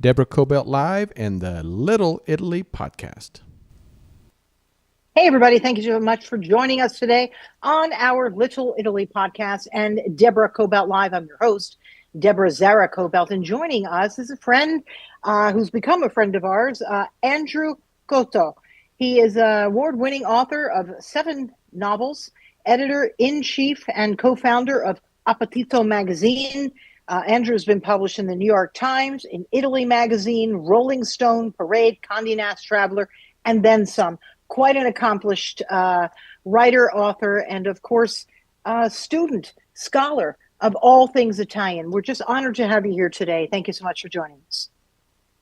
Deborah Cobelt Live and the Little Italy podcast. Hey, everybody. Thank you so much for joining us today on our Little Italy podcast and Deborah Cobelt Live. I'm your host, Deborah Zara Cobelt, and joining us is a friend who's become a friend of ours, Andrew Cotto. He is an award-winning author of 7 novels, editor-in-chief and co-founder of Appetito Magazine. Andrew has been published in the New York Times, in Italy Magazine, Rolling Stone, Parade, Condé Nast Traveler, and then some. Quite an accomplished writer, author, and of course, student, scholar of all things Italian. We're just honored to have you here today. Thank you so much for joining us.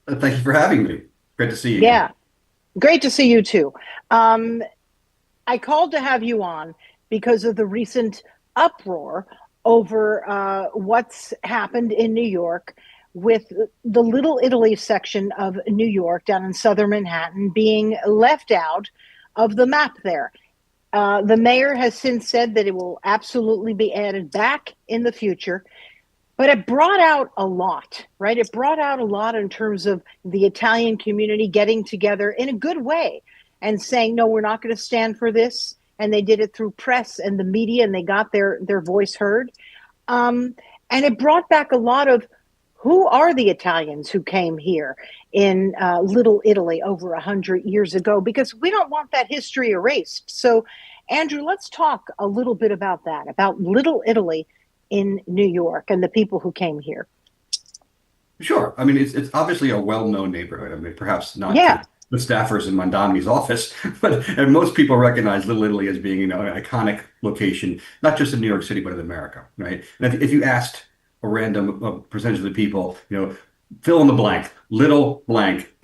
Thank you for having me. Great to see you. Yeah, great to see you too. I called to have you on because of the recent uproar over what's happened in New York with the Little Italy section of New York down in southern Manhattan being left out of the map there. The mayor has since said that it will absolutely be added back in the future, but it brought out a lot, right? It brought out a lot in terms of the Italian community getting together in a good way and saying, no, we're not going to stand for this. And they did it through press and the media, and they got their voice heard. And it brought back a lot of who are the Italians who came here in Little Italy over 100 years ago? Because we don't want that history erased. So, Andrew, let's talk a little bit about that, about Little Italy in New York and the people who came here. Sure. I mean, it's obviously a well-known neighborhood. I mean, perhaps not Yeah. the staffers in Mondami's office, but and most people recognize Little Italy as being, an iconic location, not just in New York City, but in America, right? And if you asked a random percentage of the people, fill in the blank, little blank,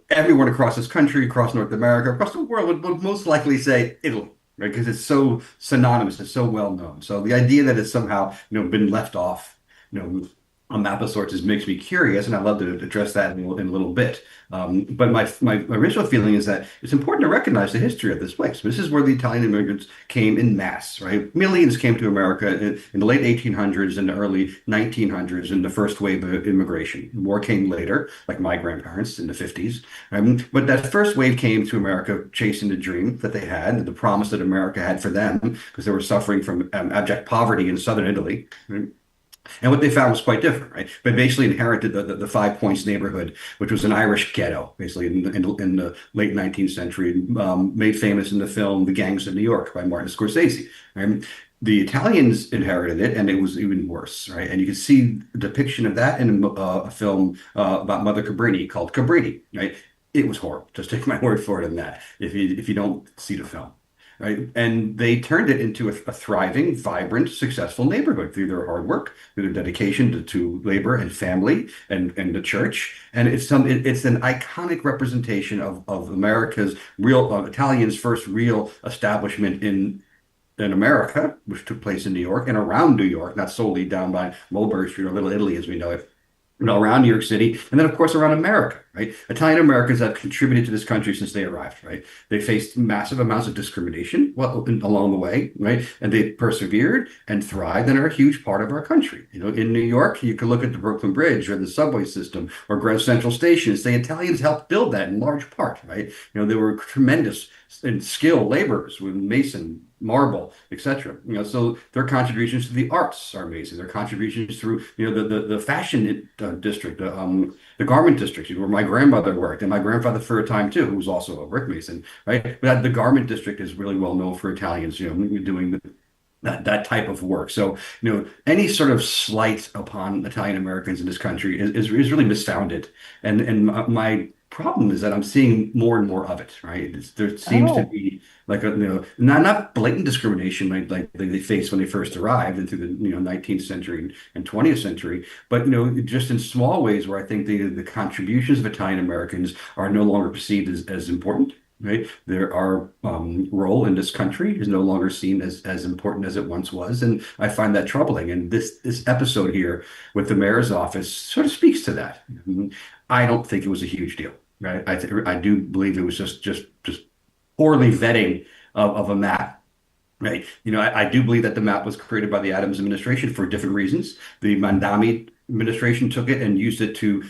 everyone across this country, across North America, across the world would most likely say Italy, right? Because it's so synonymous, it's so well known. So the idea that it's somehow, been left off, a map of sorts makes me curious, and I'd love to address that in a little bit. But my original feeling is that it's important to recognize the history of this place. This is where the Italian immigrants came in mass, right? Millions came to America in the late 1800s and the early 1900s in the first wave of immigration. More came later, like my grandparents in the 50s. But that first wave came to America chasing the dream that they had, the promise that America had for them, because they were suffering from abject poverty in southern Italy. Right? And what they found was quite different, right? They basically inherited the Five Points neighborhood, which was an Irish ghetto, basically in the late 19th century, made famous in the film The Gangs of New York by Martin Scorsese. Right? The Italians inherited it, and it was even worse, right? And you can see a depiction of that in a film about Mother Cabrini called Cabrini, right? It was horrible. Just take my word for it on that if you don't see the film. Right. And they turned it into a thriving, vibrant, successful neighborhood through their hard work, through their dedication to labor and family and the church. And it's an iconic representation of America's real Italians' first real establishment in America, which took place in New York and around New York, not solely down by Mulberry Street or Little Italy as we know it. Around New York City, and then of course around America, right? Italian Americans have contributed to this country since they arrived, right? They faced massive amounts of discrimination along the way, right? And they persevered and thrived and are a huge part of our country. In New York, you can look at the Brooklyn Bridge or the subway system or Grand Central Station. The Italians helped build that in large part, right? They were tremendous in skilled laborers with mason, marble, etc. So their contributions to the arts are amazing. Their contributions through, the fashion district, the garment district, where my grandmother worked, and my grandfather for a time too, who was also a brick mason, right? But the garment district is really well known for Italians, doing that type of work. So, any sort of slight upon Italian Americans in this country is really misfounded. And my problem is that I'm seeing more and more of it, right? There seems to be like not blatant discrimination like they faced when they first arrived into the 19th century and 20th century, but just in small ways where I think the contributions of Italian Americans are no longer perceived as important. Right, our role in this country is no longer seen as important as it once was, and I find that troubling. And this episode here with the mayor's office sort of speaks to that. I don't think it was a huge deal. Right, I do believe it was just poorly vetting of a map. Right, I do believe that the map was created by the Adams administration for different reasons. The Mondami administration took it and used it to,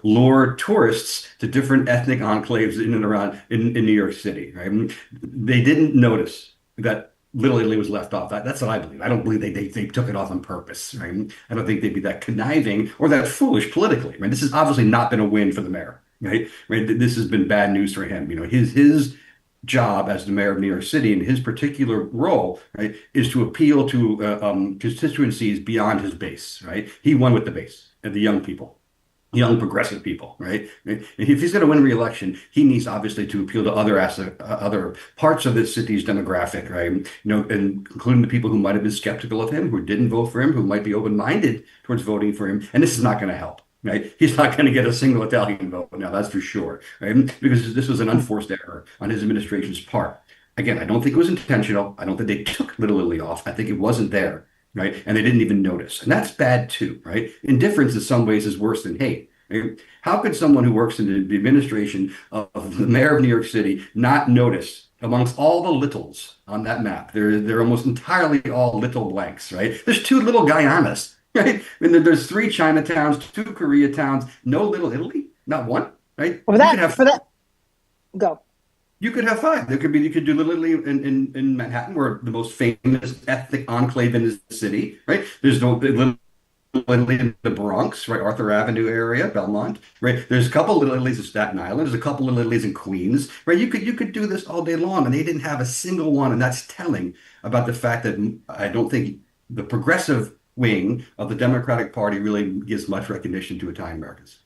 lure tourists to different ethnic enclaves in and around in New York City, right? I mean, they didn't notice that Little Italy was left off. That's what I believe. I don't believe they took it off on purpose, right? I don't think they'd be that conniving or that foolish politically. Right? This has obviously not been a win for the mayor, right? Right? This has been bad news for him. His job as the mayor of New York City and his particular role, right, is to appeal to constituencies beyond his base, right? He won with the base and the young people, young progressive people, right? And if he's going to win re-election, he needs obviously to appeal to other parts of the city's demographic, right? And including the people who might have been skeptical of him, who didn't vote for him, who might be open-minded towards voting for him. And this is not going to help. Right? He's not going to get a single Italian vote now, that's for sure, right? Because this was an unforced error on his administration's part. Again, I don't think it was intentional. I don't think they took Little Italy off. I think it wasn't there, right? And they didn't even notice. And that's bad too, right? Indifference in some ways is worse than hate. Right? How could someone who works in the administration of the mayor of New York City not notice amongst all the littles on that map? They're almost entirely all little blanks, right? There's 2 little Guyanas. Right? I mean, there's 3 Chinatowns, 2 Koreatowns, no Little Italy, not one, right? Go. You could have 5. You could do Little Italy in Manhattan, where the most famous ethnic enclave in the city, right? There's no Little Italy in the Bronx, right? Arthur Avenue area, Belmont, right? There's a couple Little Italies in Staten Island. There's a couple Little Italies in Queens, right? You could do this all day long, and they didn't have a single one, and that's telling about the fact that I don't think the progressive wing of the Democratic Party really gives much recognition to Italian Americans.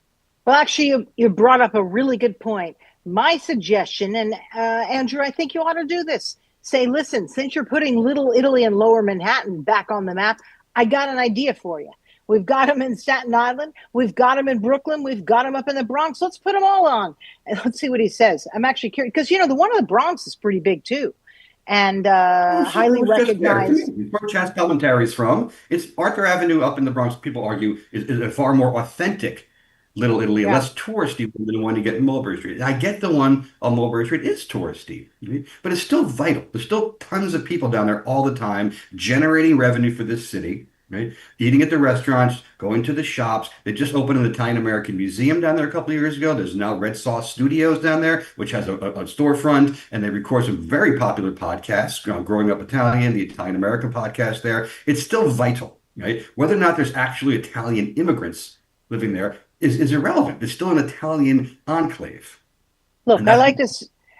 Well, actually, you brought up a really good point. My suggestion, and Andrew, I think you ought to do this. Say, listen, since you're putting Little Italy and Lower Manhattan back on the map, I got an idea for you. We've got them in Staten Island. We've got them in Brooklyn. We've got them up in the Bronx. Let's put them all on. And let's see what he says. I'm actually curious because, the one in the Bronx is pretty big, too. And highly recognized. Where Chas Palminteri's from. It's Arthur Avenue up in the Bronx, people argue, is a far more authentic Little Italy, less touristy than the one you get in Mulberry Street. I get the one on Mulberry Street is touristy, but it's still vital. There's still tons of people down there all the time generating revenue for this city. Right? Eating at the restaurants, going to the shops. They just opened an Italian American museum down there a couple of years ago. There's now Red Sauce Studios down there, which has a storefront, and they record some very popular podcasts. Growing Up Italian, the Italian American podcast there. It's still vital, right? Whether or not there's actually Italian immigrants living there is irrelevant. It's still an Italian enclave. Look,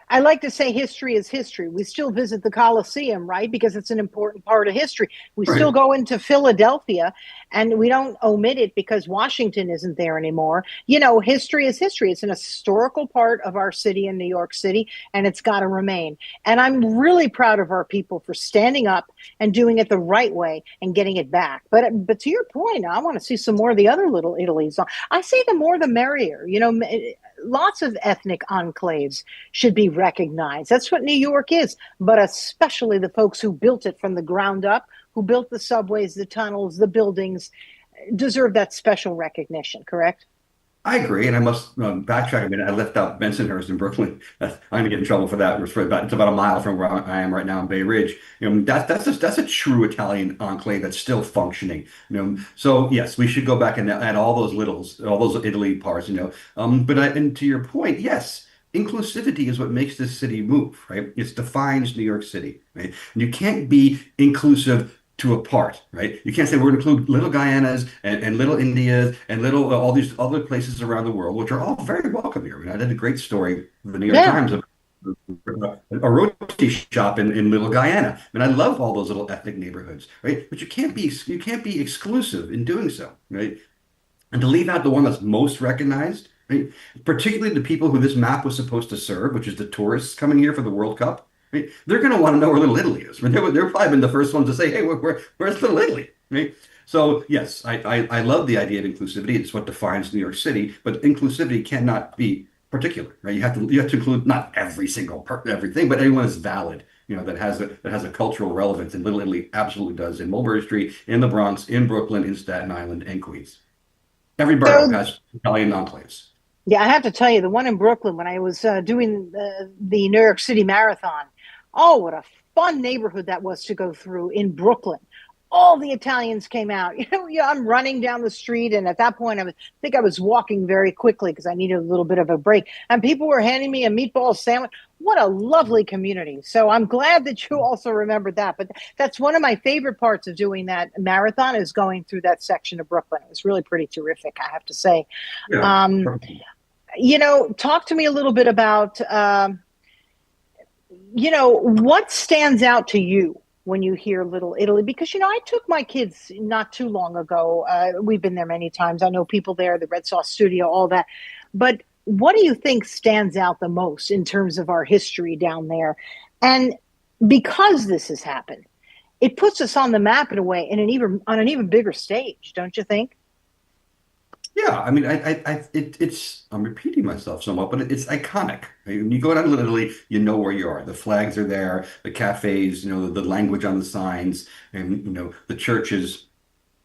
I like to say history is history. We still visit the Colosseum, right? Because it's an important part of history. We still go into Philadelphia, and we don't omit it because Washington isn't there anymore. History is history. It's an historical part of our city in New York City, and it's got to remain. And I'm really proud of our people for standing up and doing it the right way and getting it back. But to your point, I want to see some more of the other Little Italies. I say the more the merrier. Lots of ethnic enclaves should be recognized. That's what New York is, but especially the folks who built it from the ground up, who built the subways, the tunnels, the buildings, deserve that special recognition, correct? I agree, and I must backtrack a minute. I left out Bensonhurst in Brooklyn. I'm going to get in trouble for that. It's about a mile from where I am right now in Bay Ridge. That's a true Italian enclave that's still functioning. So yes, we should go back and add all those Italy parts. And to your point, yes, inclusivity is what makes this city move. Right, it defines New York City. Right, and you can't be inclusive to a part, right? You can't say we're going to include little Guyanas and little Indias and little all these other places around the world, which are all very welcome here. I did a great story for the New York Times of a roti shop in Little Guyana, and I love all those little ethnic neighborhoods, right? But you can't be exclusive in doing so, right? And to leave out the one that's most recognized, right? Particularly the people who this map was supposed to serve, which is the tourists coming here for the World Cup. Right? They're going to want to know where Little Italy is. I mean, they're probably been the first ones to say, "Hey, where's Little Italy?" Right? So yes, I love the idea of inclusivity. It's what defines New York City, but inclusivity cannot be particular. Right? You have to include not every single everything, but anyone that's valid. That has a cultural relevance, and Little Italy absolutely does in Mulberry Street, in the Bronx, in Brooklyn, in Staten Island, and Queens. Every borough has Italian enclaves. Yeah, I have to tell you, the one in Brooklyn, when I was doing the New York City Marathon, oh, what a fun neighborhood that was to go through in Brooklyn. all the Italians came out. I'm running down the street, and at that point, think I was walking very quickly because I needed a little bit of a break. And people were handing me a meatball sandwich. What a lovely community! So I'm glad that you also remembered that. But that's one of my favorite parts of doing that marathon is going through that section of Brooklyn. It was really pretty terrific, I have to say. Yeah. Um, Talk to me a little bit about what stands out to you when you hear Little Italy? Because, I took my kids not too long ago. We've been there many times. I know people there, the Red Sauce Studio, all that. But what do you think stands out the most in terms of our history down there? And because this has happened, it puts us on the map in a way, on an even bigger stage, don't you think? Yeah, I mean, I'm repeating myself somewhat, but it's iconic. Right? When you go down to Italy, you know where you are. The flags are there, the cafes, the language on the signs, and the churches,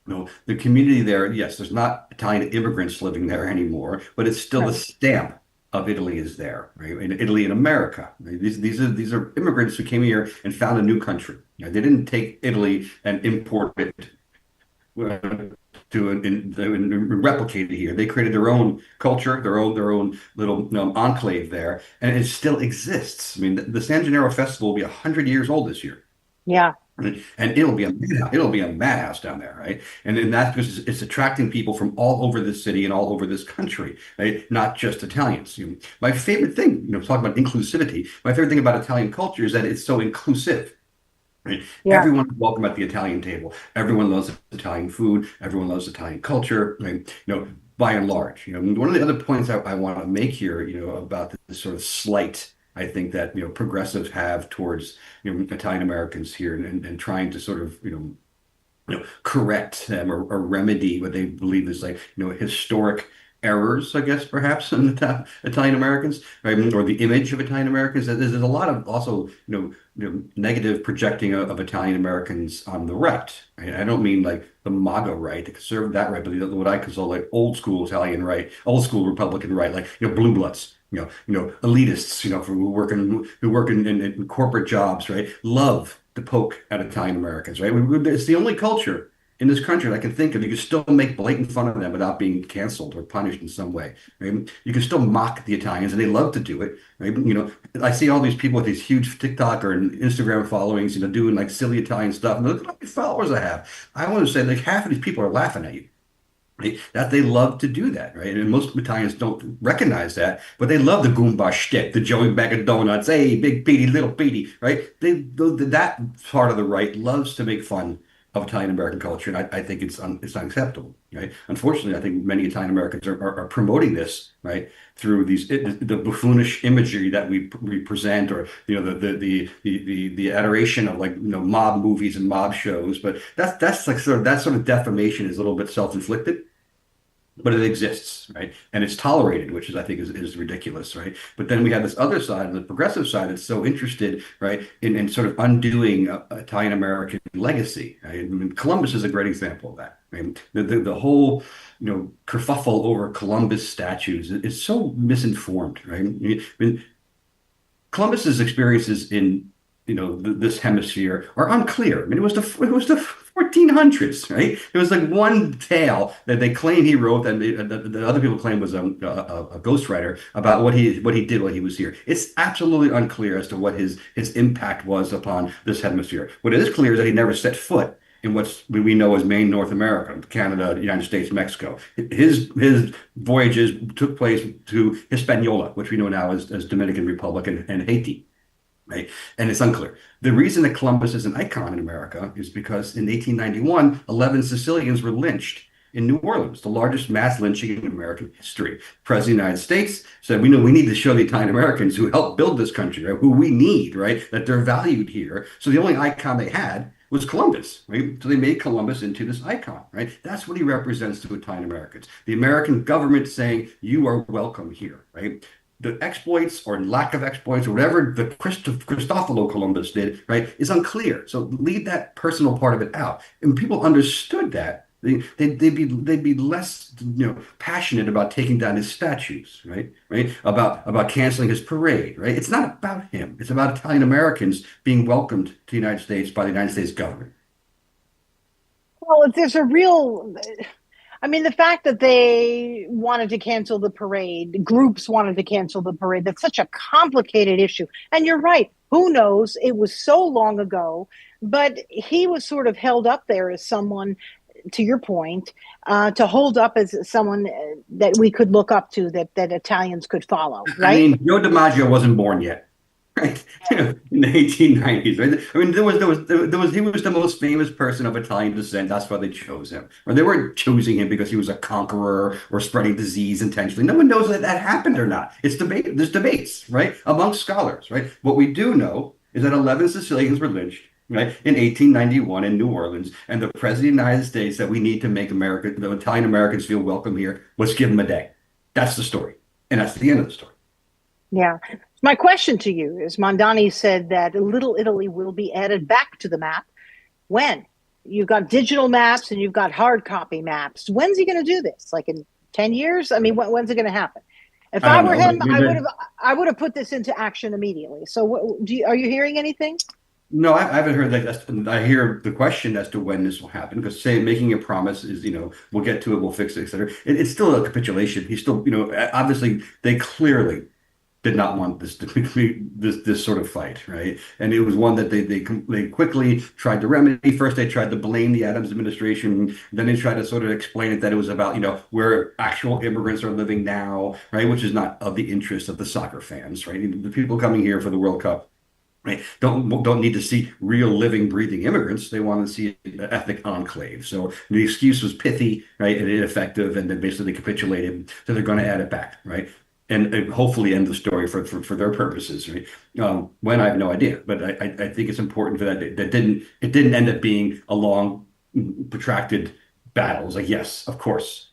the community there. Yes, there's not Italian immigrants living there anymore, but it's still the Right. stamp of Italy is there, right? In Italy and America. Right? These are immigrants who came here and found a new country. They didn't take Italy and import it and replicate it here. They created their own culture, their own little enclave there, and it still exists. I mean, the San Gennaro Festival will be 100 years old this year. Yeah. And it'll be a madhouse down there, right? And that's because it's attracting people from all over this city and all over this country, right? Not just Italians. My favorite thing, talking about inclusivity, my favorite thing about Italian culture is that it's so inclusive. Right? Yeah. Everyone is welcome at the Italian table. Everyone loves Italian food. Everyone loves Italian culture. Right? By and large. One of the other points I want to make here, about this sort of slight, I think that progressives have towards Italian Americans here, and trying to sort of correct them, or remedy what they believe is like historic errors, I guess, perhaps, in Italian Americans, right? Or the image of Italian Americans. There's a lot of also negative projecting of Italian Americans on the right. Right? I don't mean like the MAGA right, the conservative that right, but what I call like old school Italian right, old school Republican right, like blue bloods. Elitists, who work in corporate jobs, right? Love to poke at Italian Americans, right? It's the only culture in this country that I can think of. You can still make blatant fun of them without being canceled or punished in some way, right? You can still mock the Italians, and they love to do it, right? I see all these people with these huge TikTok or Instagram followings, doing like silly Italian stuff. And look how many followers I have. I want to say like half of these people are laughing at you. Right? That they love to do that, right? And most Italians don't recognize that, but they love the Goomba shtick, the Joey bag of donuts, hey, big Petey, little Petey, right? That part of the right loves to make fun of Italian American culture, and I think it's unacceptable, right? Unfortunately, I think many Italian Americans are promoting this, right, through the buffoonish imagery that we present, or the adoration of like mob movies and mob shows, but that's like that sort of defamation is a little bit self-inflicted. But it exists, right? And it's tolerated, which I think is ridiculous, right? But then we have this other side, the progressive side, that's so interested, right, in sort of undoing Italian American legacy. Right? I mean, Columbus is a great example of that. I mean, the whole kerfuffle over Columbus statues is so misinformed, right? I mean, Columbus's experiences in this hemisphere are unclear. I mean, it was the 1400s, right? It was like one tale that they claim he wrote, and the other people claim was a ghostwriter about what he did while he was here. It's absolutely unclear as to what his impact was upon this hemisphere. What is clear is that he never set foot in what we know as main North America, Canada, the United States, Mexico. His voyages took place to Hispaniola, which we know now as Dominican Republic and Haiti. Right? And it's unclear. The reason that Columbus is an icon in America is because in 1891, 11 Sicilians were lynched in New Orleans, the largest mass lynching in American history. The President of the United States said, we know we need to show the Italian Americans who helped build this country, right, who we need, right, that they're valued here. So the only icon they had was Columbus, right? So they made Columbus into this icon, right? That's what he represents to Italian Americans. The American government saying, you are welcome here, right? The exploits or lack of exploits or whatever the Cristoforo Columbus did, right, is unclear. So leave that personal part of it out. And people understood that. They'd be less passionate about taking down his statues, right? About canceling his parade, right? It's not about him. It's about Italian Americans being welcomed to the United States by the United States government. Well, there's a real, I mean, the fact that they wanted to cancel the parade, groups wanted to cancel the parade, that's such a complicated issue. And you're right. Who knows? It was so long ago, but he was sort of held up there as someone, to your point, to hold up as someone that we could look up to, that Italians could follow, I right? mean, Joe DiMaggio wasn't born yet, right? In the 1890s, right? I mean, he was the most famous person of Italian descent. That's why they chose him. Or they weren't choosing him because he was a conqueror or spreading disease intentionally. No one knows that that happened or not. It's debate. There's debates, right, amongst scholars, right? What we do know is that 11 Sicilians were lynched, right, in 1891 in New Orleans, and the president of the United States said we need to make America, the Italian Americans feel welcome here. Let's give them a day. That's the story, and that's the end of the story. Yeah. My question to you is Mondani said that Little Italy will be added back to the map. When? You've got digital maps and you've got hard copy maps. When's he going to do this? Like in 10 years? I mean, when's it going to happen? If I I don't were know. him, I would have put this into action immediately. So are you hearing anything? No, I haven't heard that. I hear the question as to when this will happen because say making a promise is, we'll get to it, we'll fix it, etc. It's still a capitulation. He's still, obviously they clearly did not want this to complete this sort of fight, right? And it was one that they quickly tried to remedy. First, they tried to blame the Adams administration. Then they tried to sort of explain it that it was about, where actual immigrants are living now, right? Which is not of the interest of the soccer fans, right? The people coming here for the World Cup, right, don't need to see real living, breathing immigrants. They want to see an ethnic enclave. So the excuse was pithy, right, and ineffective, and then basically they capitulated. So they're going to add it back, right, and hopefully end the story for their purposes, right? When I have no idea, but I think it's important for that. It didn't end up being a long, protracted battle. It was like, yes, of course,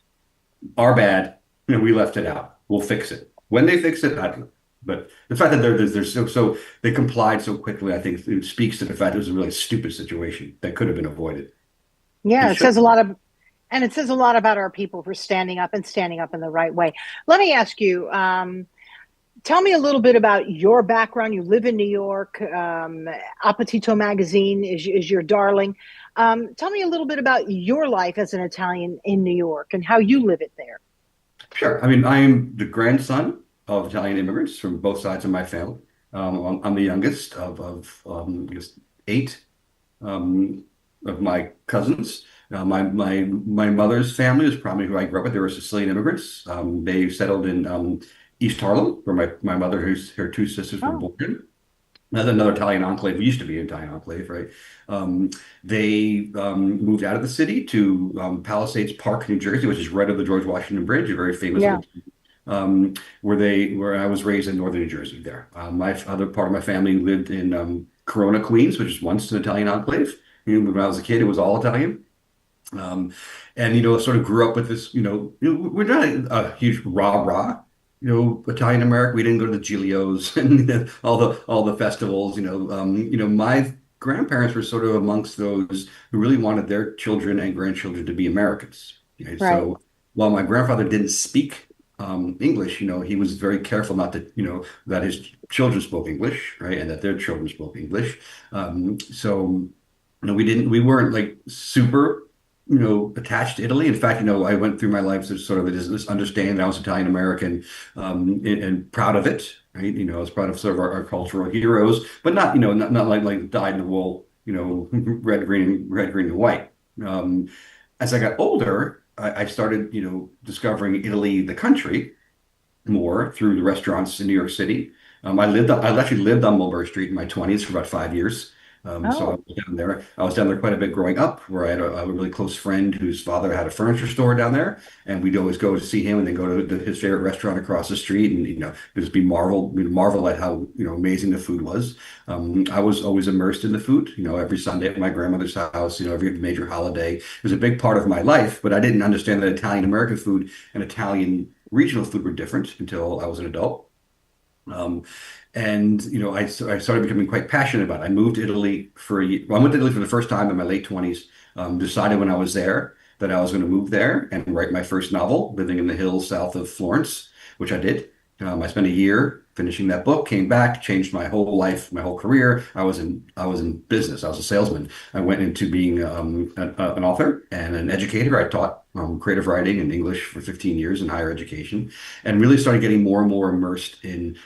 our bad. We left it out. We'll fix it. When they fix it, I don't know. But the fact that they're so they complied so quickly, I think it speaks to the fact it was a really stupid situation that could have been avoided. Yeah, It it should. says a lot of, and it says a lot about our people for standing up and standing up in the right way. Let me ask you, tell me a little bit about your background. You live in New York. Appetito Magazine is your darling. Tell me a little bit about your life as an Italian in New York and how you live it there. Sure. I mean, I am the grandson of Italian immigrants from both sides of my family. I'm the youngest of I guess eight of my cousins. My mother's family is probably who I grew up with. They were Sicilian immigrants. They settled in East Harlem, where my mother, her two sisters were Oh, born. That's another Italian enclave. We used to be an Italian enclave, right? They moved out of the city to Palisades Park, New Jersey, which is right over the George Washington Bridge, a very famous yeah. little where I was raised in northern New Jersey there. My other part of my family lived in Corona, Queens, which is once an Italian enclave. When I was a kid, it was all Italian. Um, and sort of grew up with this, we're not a huge rah-rah, Italian American. We didn't go to the Giglios and all the festivals, my grandparents were sort of amongst those who really wanted their children and grandchildren to be Americans. Okay? Right. So while my grandfather didn't speak English, he was very careful not to, that his children spoke English, right, and that their children spoke English. So we weren't like super, attached to Italy. In fact, I went through my life as sort of this understanding that I was Italian American, and proud of it, right? I was proud of sort of our cultural heroes, but not, not like dyed in the wool, red, green, and white. As I got older, I started, discovering Italy, the country, more through the restaurants in New York City. I actually lived on Mulberry Street in my 20s for about 5 years. So I Oh, was down there. I was down there quite a bit growing up, where I had a really close friend whose father had a furniture store down there, and we'd always go to see him, and then go to his favorite restaurant across the street, and just be marvel at how amazing the food was. I was always immersed in the food. Every Sunday at my grandmother's house. Every major holiday. It was a big part of my life, but I didn't understand that Italian American food and Italian regional food were different until I was an adult. Um, and I started becoming quite passionate about it. I moved to Italy for a year. Well, I went to Italy for the first time in my late 20s. Decided when I was there that I was going to move there and write my first novel, living in the hills south of Florence, which I did. I spent a year finishing that book, came back, changed my whole life, my whole career. I was in business. I was a salesman. I went into being an author and an educator. I taught creative writing and English for 15 years in higher education, and really started getting more and more immersed in,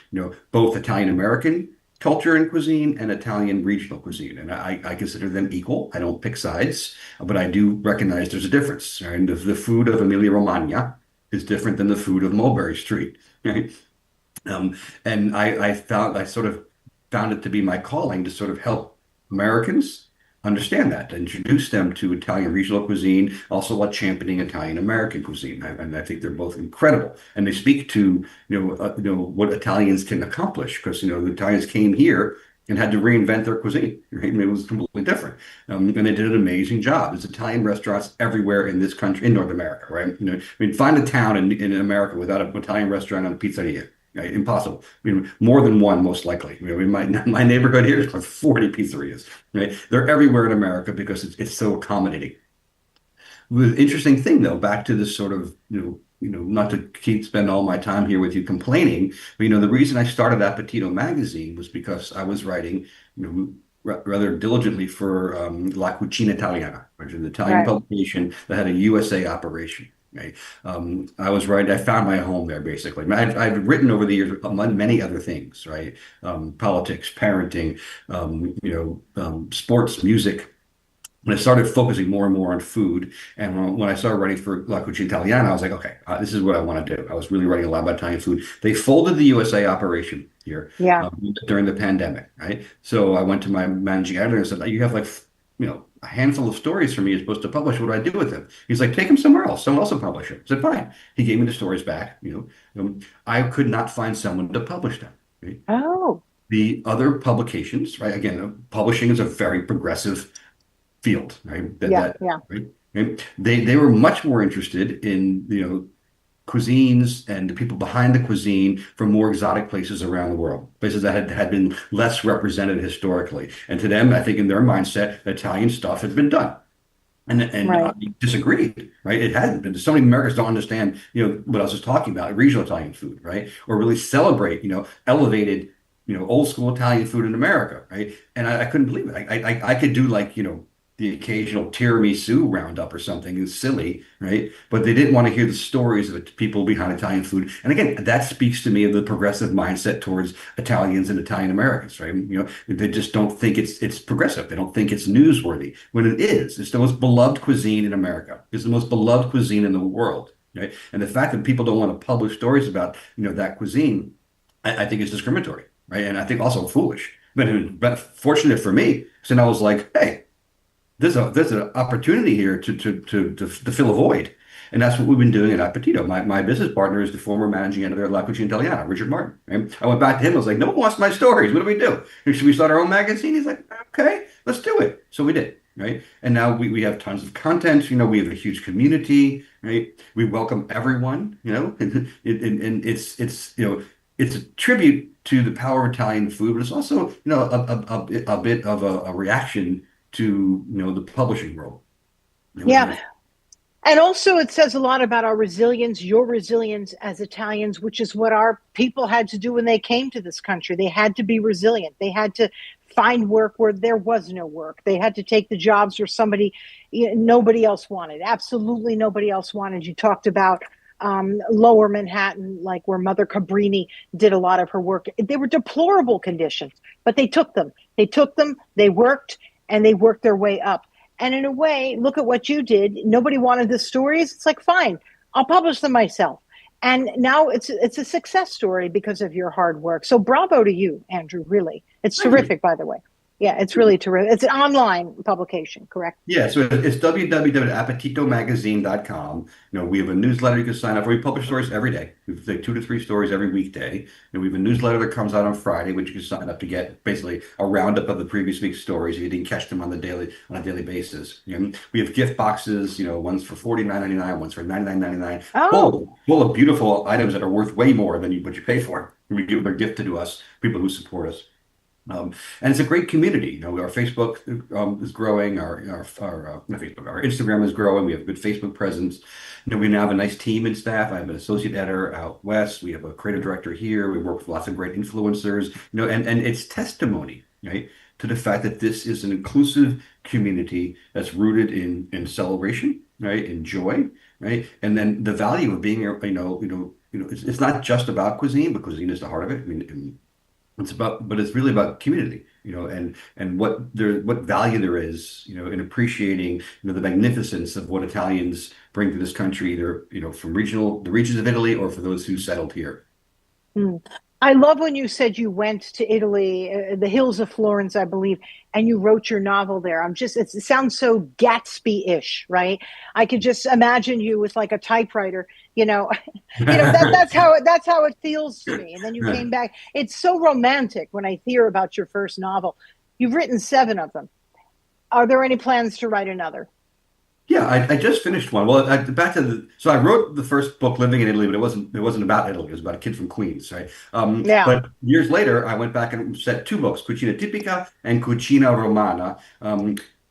both Italian American culture and cuisine and Italian regional cuisine. And I consider them equal. I don't pick sides, but I do recognize there's a difference. Right? And the food of Emilia Romagna is different than the food of Mulberry Street. Right? And I sort of found it to be my calling to sort of help Americans understand that, to introduce them to Italian regional cuisine, also while championing Italian American cuisine. And I think they're both incredible, and they speak to what Italians can accomplish, because the Italians came here and had to reinvent their cuisine. Right? And it was completely different, and they did an amazing job. There's Italian restaurants everywhere in this country, in North America. Right? Find a town in America without an Italian restaurant and a pizzeria. Right? Impossible. More than one, most likely. My neighborhood here is like 40 pizzerias. Right? They're everywhere in America because it's so accommodating. The interesting thing, though, back to this sort of, not to spend all my time here with you complaining, but the reason I started Appetito Magazine was because I was writing, rather diligently for La Cucina Italiana, which is an Italian publication that had a USA operation. Right. I found my home there, basically. I've written over the years among many other things, right? Politics, parenting, sports, music. When I started focusing more and more on food, and when I started writing for La Cucina Italiana, I was like, okay, this is what I want to do. I was really writing a lot about Italian food. They folded the USA operation here during the pandemic, right? So I went to my managing editor and said, you have like, a handful of stories for me you're supposed to publish. What do I do with them? He's like, take them somewhere else. Someone else will publish them. I said, fine. He gave me the stories back. I could not find someone to publish them. Right? Oh. The other publications, right? Again, publishing is a very progressive field, right? Right? They were much more interested in, cuisines and the people behind the cuisine from more exotic places around the world, places that had been less represented historically. And to them, I think in their mindset, Italian stuff had been done. And I disagreed, right? It hadn't been. So many Americans don't understand, what I was just talking about, regional Italian food, right? Or really celebrate, elevated, old school Italian food in America, right? And I couldn't believe it. I could do like, the occasional tiramisu roundup or something is silly, right? But they didn't want to hear the stories of the people behind Italian food. And again, that speaks to me of the progressive mindset towards Italians and Italian Americans, right? They just don't think it's progressive. They don't think it's newsworthy when it is. It's the most beloved cuisine in America. It's the most beloved cuisine in the world, right? And the fact that people don't want to publish stories about, that cuisine, I think is discriminatory, right? And I think also foolish. But fortunate for me, so I was like, hey, there's an opportunity here to fill a void. And that's what we've been doing at Appetito. My business partner is the former managing editor at La Cucina Italiana, Richard Martin. Right? I went back to him. I was like, no one wants my stories. What do we do? Should we start our own magazine? He's like, okay, let's do it. So we did. Right. And now we have tons of content. We have a huge community. Right. We welcome everyone. And it's it's a tribute to the power of Italian food, but it's also a bit of a reaction to the publishing world. Yeah. And also it says a lot about our resilience, your resilience as Italians, which is what our people had to do when they came to this country. They had to be resilient. They had to find work where there was no work. They had to take the jobs where nobody else wanted. Absolutely nobody else wanted. You talked about Lower Manhattan, like where Mother Cabrini did a lot of her work. They were deplorable conditions, but they took them. They worked, and they worked their way up. And in a way, look at what you did. Nobody wanted the stories. It's like, fine, I'll publish them myself. And now it's a success story because of your hard work. So bravo to you, Andrew, really. It's terrific, by the way. Yeah, it's really terrific. It's an online publication, correct? Yeah, so it's www.appetitomagazine.com. We have a newsletter you can sign up for. We publish stories every day. We have 2 to 3 stories every weekday. And we have a newsletter that comes out on Friday, which you can sign up to get basically a roundup of the previous week's stories if you didn't catch them on a daily basis. We have gift boxes, one's for $49.99, one's for $99.99. Full of beautiful items that are worth way more than what you pay for. We give them a gift to us, people who support us. And it's a great community. Our Facebook is growing. Our not Facebook, our Instagram is growing. We have a good Facebook presence. We now have a nice team and staff. I have an associate editor out west. We have a creative director here. We work with lots of great influencers. And it's testimony, right, to the fact that this is an inclusive community that's rooted in celebration, right, in joy, right, and then the value of being, it's not just about cuisine, but cuisine is the heart of it. I mean, but it's really about community, and what value there is, in appreciating, the magnificence of what Italians bring to this country, either, from the regions of Italy, or for those who settled here. Mm. I love when you said you went to Italy, the hills of Florence, I believe, and you wrote your novel there. it sounds so Gatsby-ish, right? I could just imagine you with like a typewriter, you know, that's how it feels to me. And then you came back. It's so romantic when I hear about your first novel. You've written seven of them. Are there any plans to write another? Yeah, I just finished one. Well, so I wrote the first book, Living in Italy, but it wasn't about Italy. It was about a kid from Queens, right? Yeah. But years later, I went back and set two books, Cucina Tipica and Cucina Romana,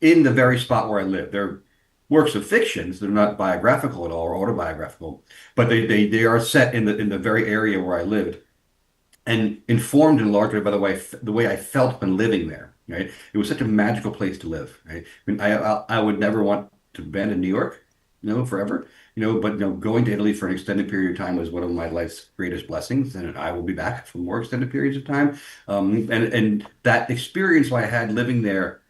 in the very spot where I live. They're works of fictions. They're not biographical at all or autobiographical, but they are set in the very area where I lived, and informed in large way by the way I felt when living there. Right, it was such a magical place to live. Right, I mean, I would never want to abandon New York, forever. But going to Italy for an extended period of time was one of my life's greatest blessings, and I will be back for more extended periods of time. And that experience I had living there.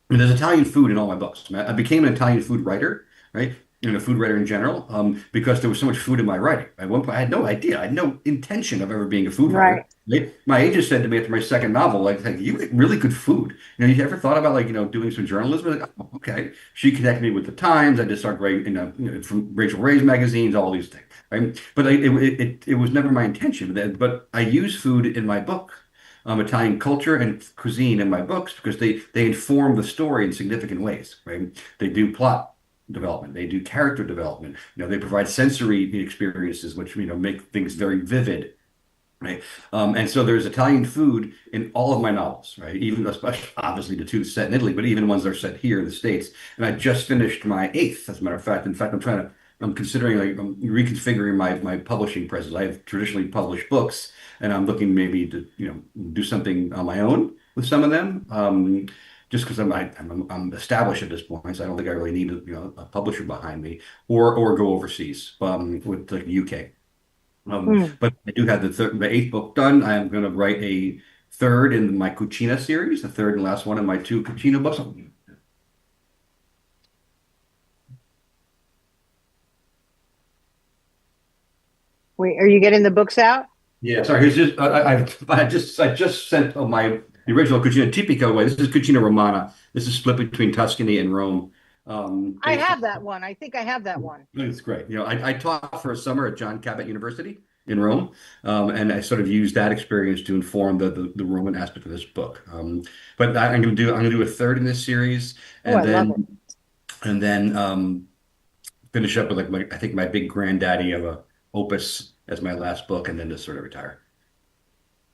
And there's Italian food in all my books. I became an Italian food writer, right? A food writer in general, because there was so much food in my writing. At one point, I had no idea. I had no intention of ever being a food writer. Right. My agent said to me after my second novel, like, you get really good food. You ever thought about, like, doing some journalism? Like, oh, okay. She connected me with the Times. I just started writing, from Rachel Ray's magazines, all these things, right? But it was never my intention. But I use food in my book, Italian culture and cuisine in my books, because they inform the story in significant ways, right? They do plot development, they do character development. They provide sensory experiences which make things very vivid, right? And so there's Italian food in all of my novels, right? Even especially obviously the two set in Italy, but even ones that are set here in the States. And I just finished my eighth, as a matter of fact. In fact, I'm considering, like, I'm reconfiguring my publishing presence. I have traditionally published books, and I'm looking maybe to do something on my own with some of them. Just because I'm established at this point, so I don't think I really need a publisher behind me, or go overseas, with like the UK. Mm. But I do have the eighth book done. I am going to write a third in my Cucina series, the third and last one in my two Cucina books. Wait, are you getting the books out? Yeah, sorry. Here's just I just sent the original Cucina Tipica away. This is Cucina Romana. This is split between Tuscany and Rome. I Based have that one. I think I have that one. It's great. I taught for a summer at John Cabot University in Rome, and I sort of used that experience to inform the Roman aspect of this book. But I'm gonna do a third in this series, Oh, and I love it. then finish up with, like, I think my big granddaddy of a opus as my last book, and then just sort of retire.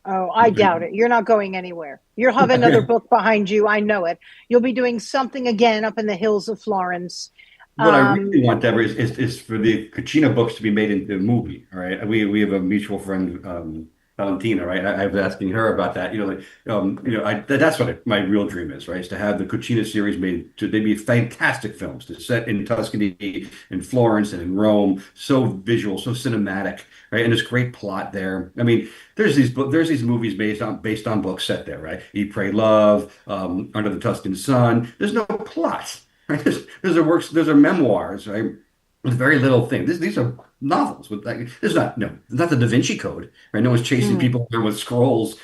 Oh, I doubt it. You're not going anywhere. You'll have another book behind you. I know it. You'll be doing something again up in the hills of Florence. What I Um, really want, Deborah, is for the Cucina books to be made into a movie. All right, we have a mutual friend, Valentina, right? I was asking her about that. That's what my real dream is, right? Is to have the Cucina series made. They'd be fantastic films to set in Tuscany, in Florence, and in Rome. So visual, so cinematic, right? And there's great plot there. I mean, there's these movies based on books set there, right? Eat, Pray, Love, Under the Tuscan Sun. There's no plot. Right? Those are memoirs, right? With very little thing. These are novels with, like, this is not the Da Vinci Code, right? No one's chasing mm, people around with scrolls,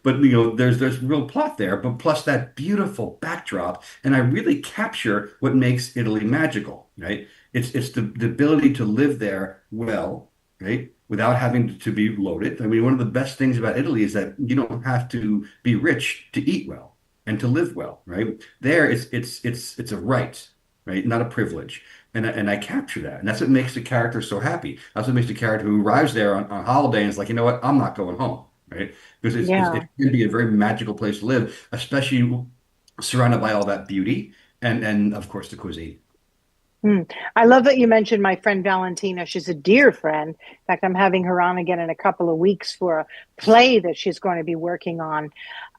but there's real plot there, but plus that beautiful backdrop, and I really capture what makes Italy magical, right? It's the ability to live there well, right? Without having to be loaded. I mean, one of the best things about Italy is that you don't have to be rich to eat well and to live well, right? There, it's a right, right? Not a privilege. And I capture that. And that's what makes the character so happy. That's what makes the character who arrives there on holiday and is like, you know what? I'm not going home. right? Because Yeah. it can be a very magical place to live, especially surrounded by all that beauty and of course the cuisine. Hmm. I love that you mentioned my friend Valentina. She's a dear friend. In fact, I'm having her on again in a couple of weeks for a play that she's going to be working on.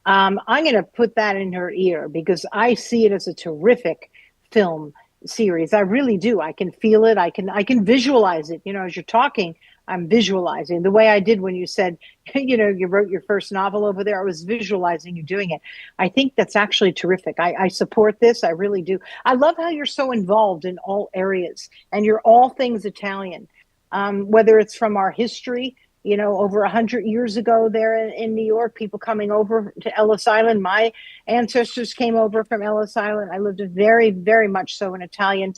I'm going to put that in her ear because I see it as a terrific film series. I really do. I can feel it. I can visualize it. As you're talking, I'm visualizing the way I did when you said, you wrote your first novel over there. I was visualizing you doing it. I think that's actually terrific. I support this. I really do. I love how you're so involved in all areas and you're all things Italian, whether it's from our history, over 100 years ago there in New York, people coming over to Ellis Island. My ancestors came over from Ellis Island. I lived a very, very much so an Italian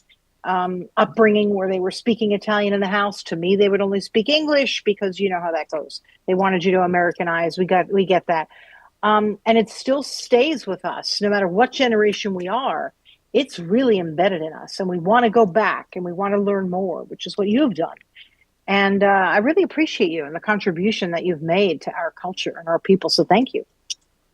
upbringing where they were speaking Italian in the house. To me, they would only speak English because you know how that goes. They wanted you to Americanize. We get that. And it still stays with us no matter what generation we are. It's really embedded in us and we want to go back and we want to learn more, which is what you've done. And I really appreciate you and the contribution that you've made to our culture and our people. So thank you.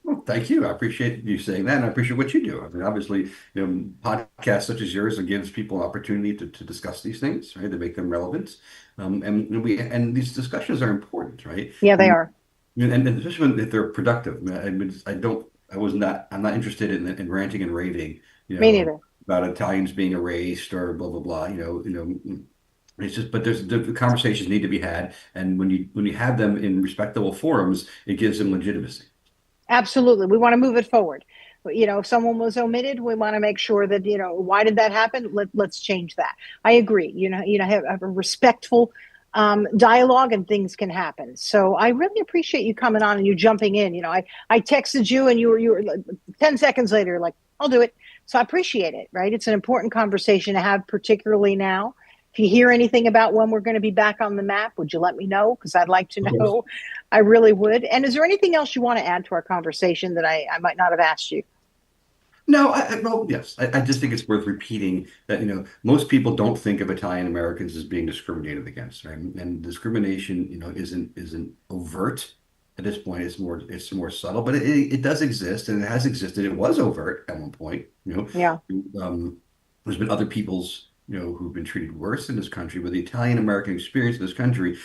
Well, thank you. I appreciate you saying that, and I appreciate what you do. I mean, obviously, podcasts such as yours, it gives people an opportunity to discuss these things, right? To make them relevant. And these discussions are important, right? Yeah, they are. And especially if they're productive. I'm not interested in ranting and raving, Me neither. about Italians being erased or blah blah blah. It's just, but the conversations need to be had, and when you have them in respectable forums, it gives them legitimacy. Absolutely. We want to move it forward. If someone was omitted, we want to make sure that, why did that happen? Let's change that. I agree. Have a respectful dialogue and things can happen. So I really appreciate you coming on and you jumping in. I texted you and you were 10 seconds later, like, I'll do it. So I appreciate it, right? It's an important conversation to have, particularly now. If you hear anything about when we're going to be back on the map, would you let me know? Because I'd like to Of course. know. I really would. And is there anything else you want to add to our conversation that I might not have asked you? No, well, yes. I just think it's worth repeating that, most people don't think of Italian Americans as being discriminated against, right? And discrimination, isn't overt at this point. It's more subtle, but it does exist and it has existed. It was overt at one point, Yeah. There's been other peoples, who've been treated worse in this country, but the Italian American experience in this country,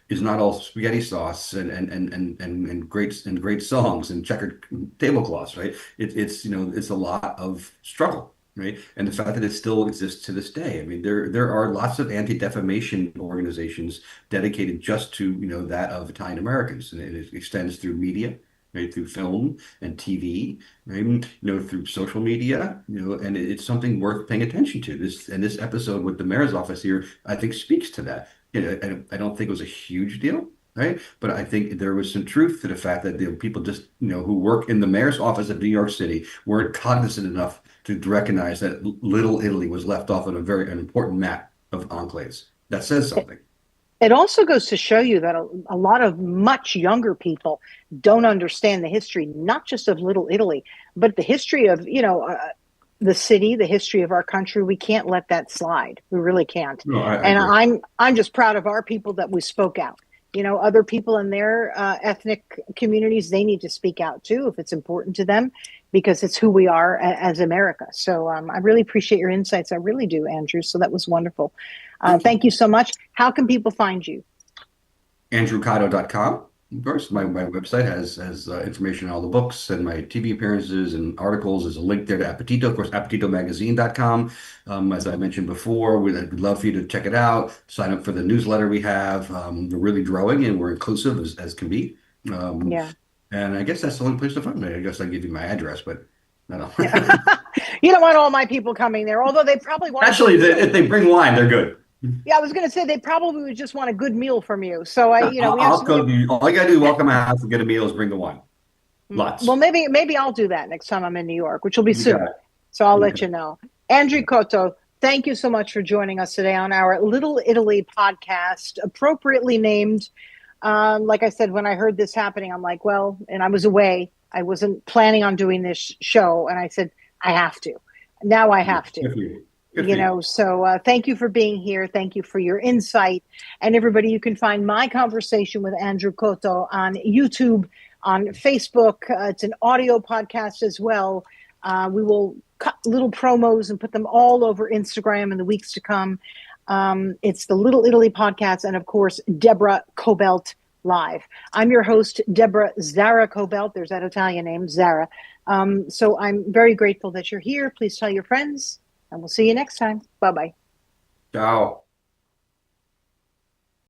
is not all spaghetti sauce and great songs and checkered tablecloths, right? It's a lot of struggle, right? And the fact that it still exists to this day. I mean, there are lots of anti-defamation organizations dedicated just to, that of Italian Americans, and it extends through media, right, through film and TV, right, through social media, and it's something worth paying attention to. This episode with the mayor's office here, I think, speaks to that. I don't think it was a huge deal, right? But I think there was some truth to the fact that the people just, who work in the mayor's office of New York City weren't cognizant enough to recognize that Little Italy was left off on an important map of enclaves. That says something. It also goes to show you that a lot of much younger people don't understand the history, not just of Little Italy, but the history of, the city, the history of our country. We can't let that slide. We really can't. No, I And agree. I'm just proud of our people that we spoke out. Other people in their ethnic communities, they need to speak out too if it's important to them, because it's who we are as America. So I really appreciate your insights. I really do, Andrew. So that was wonderful. Thank you so much. How can people find you? AndrewCotto.com. Of course, my website has information on all the books and my TV appearances and articles. There's a link there to Appetito, of course, AppetitoMagazine.com. As I mentioned before, I'd love for you to check it out. Sign up for the newsletter we have. We're really growing and we're inclusive as can be. Yeah. And I guess that's the only place to find me. I guess I'll give you my address, but I don't. Yeah. You don't want all my people coming there, although they probably want. Actually, if they bring wine, they're good. Yeah, I was going to say they probably would just want a good meal from you. So I'll go. All you gotta do is walk in my house and get a meal is bring the wine. Lots. Well, maybe I'll do that next time I'm in New York, which will be You soon. got it. So I'll You let got you know. Andrew Cotto, thank you so much for joining us today on our Little Italy podcast, appropriately named. Like I said, when I heard this happening, I'm like, well, and I was away. I wasn't planning on doing this show, and I said, I have to. Now I have to. Good for you. So thank you for being here. Thank you for your insight. And everybody, you can find my conversation with Andrew Cotto on YouTube, on Facebook. It's an audio podcast as well. We will cut little promos and put them all over Instagram in the weeks to come. It's the Little Italy podcast, and of course, Deborah Cobelt Live. I'm your host, Deborah Zara Cobelt. There's that Italian name, Zara. So I'm very grateful that you're here. Please tell your friends, and we'll see you next time. Bye-bye. Ciao.